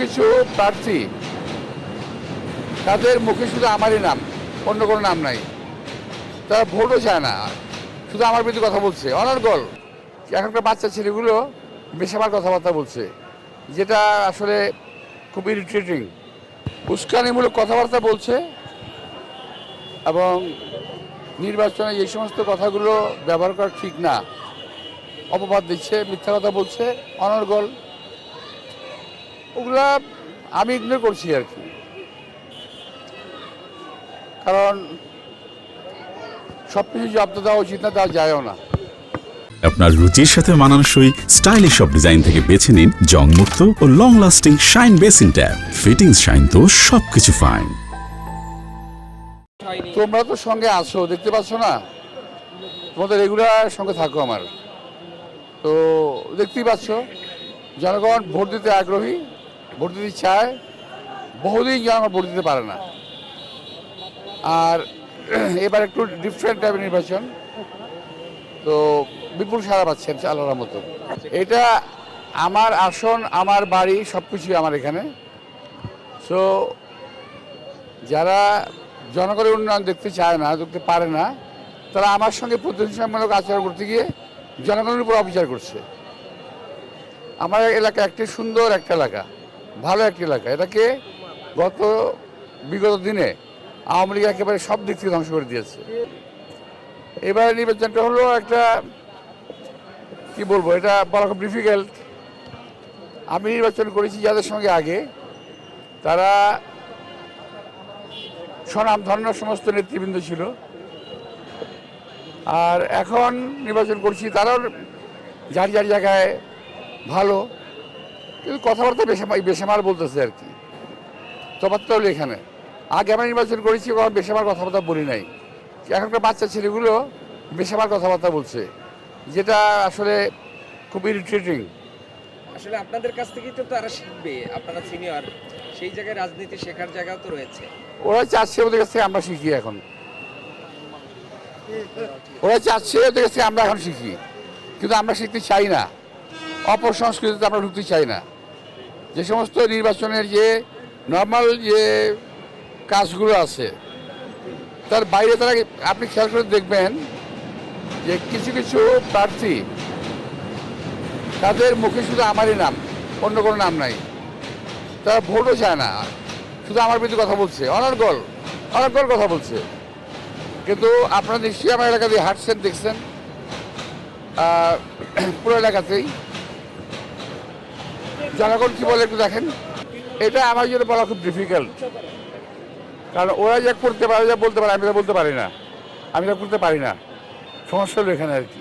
কিছু প্রার্থী তাদের মুখে শুধু আমারই নাম, অন্য কোনো নাম নাই, তারা ভোটও চায় না, শুধু আমার বিরুদ্ধে কথা বলছে অনর্গল। এখনকার বাচ্চা ছেলেগুলো বেশামার কথাবার্তা বলছে, যেটা আসলে খুব ইরিটেটিং। উস্কানিমূলক কথাবার্তা বলছে এবং নির্বাচনে এই সমস্ত কথাগুলো ব্যবহার করা ঠিক না, অপবাদ দিচ্ছে, মিথ্যা কথা বলছে অনর্গল। ওগুলা আমি ইগনোর করছি আর কি, কারণ সব কিছু জবাব তো দেওয়া উচিত না, দেওয়া যায়ও না। আপনার রুচির সাথে মানানসই স্টাইলিশ সব ডিজাইন থেকে বেছে নিন জংমুক্ত ও long lasting shine basin tap. Fittings shine তো সবকিছু ফাইন। তোমরা তো সঙ্গে আছো, দেখতে পাচ্ছ না? তোমাদের রেগুলার সঙ্গে থাকো আমার, তো দেখতেই পাচ্ছ জনগণ ভোট দিতে আগ্রহী, ভোট দিতে চায়। বহুদিন জনগণ ভোট দিতে পারে না, আর এবার একটু ডিফারেন্ট টাইপের নির্বাচন, তো বিপুল সাড়া পাচ্ছেন আল্লাহর মতো। এটা আমার আসন, আমার বাড়ি, সব কিছুই আমার এখানে। সো যারা জনগণের উন্নয়ন দেখতে চায় না, দেখতে পারে না, তারা আমার সঙ্গে প্রতিহিংসামূলক আচরণ করতে গিয়ে জনগণের উপর অবিচার করছে। আমার এলাকা একটি সুন্দর একটা এলাকা, ভালো একটি এলাকা, এটাকে বিগত দিনে আওয়ামী লীগ একেবারে সব দিক থেকে ধ্বংস করে দিয়েছে। এবার নির্বাচনটা হলো একটা, কি বলবো, এটা বলা খুব ডিফিকাল্ট। আমি নির্বাচন করেছি যাদের সঙ্গে আগে, তারা স্বনামধন্য সমস্ত নেতৃবৃন্দ ছিল, আর এখন নির্বাচন করছি তারাও যার যার জায়গায় ভালো, কিন্তু কথাবার্তা বেসামার বলতেছে আর কি। তফাৎটা হলো এখানে। আগে আমরা নির্বাচন করেছি, বেসামার কথাবার্তা বলি নাই। এখনকার বাচ্চা ছেলেগুলো বেসামার কথাবার্তা বলছে, যেটা আসলে খুব ইরিটেটিং। আসলে আপনাদের কাছ থেকেই তো তারা শিখবে, আপনারা সিনিয়র, সেই জায়গায় রাজনীতি শেখার জায়গাও তো রয়েছে। ওরা চাচ্ছে ওদের কাছ থেকে আমরা শিখি, এখন ওরা চাচ্ছে ওদের কাছ থেকে আমরা এখন শিখি, কিন্তু আমরা শিখতে চাই না। অপসংস্কৃতিতে আমরা ঢুকতে চাই না। যে সমস্ত নির্বাচনের যে নর্মাল যে কাজগুলো আছে, তার বাইরে তারা, আপনি খেয়াল করে দেখবেন যে কিছু কিছু প্রার্থী তাদের মুখে শুধু আমারই নাম, অন্য কোনো নাম নাই, তারা ভোটও চায় না, শুধু আমার বিরুদ্ধে কথা বলছে অনর্গল কথা বলছে। কিন্তু আপনারা নিশ্চয়ই আমার এলাকা দিয়ে হাঁটছেন, দেখছেন, পুরো এলাকাতেই জনগণ কি বলে একটু দেখেন। এটা আমার জন্য বলা খুব ডিফিকাল্ট, কারণ ওরা যা করতে পারে, যা বলতে পারে, আমি তা বলতে পারি না, আমি তা করতে পারি না। সমস্যা হলো এখানে আর কি।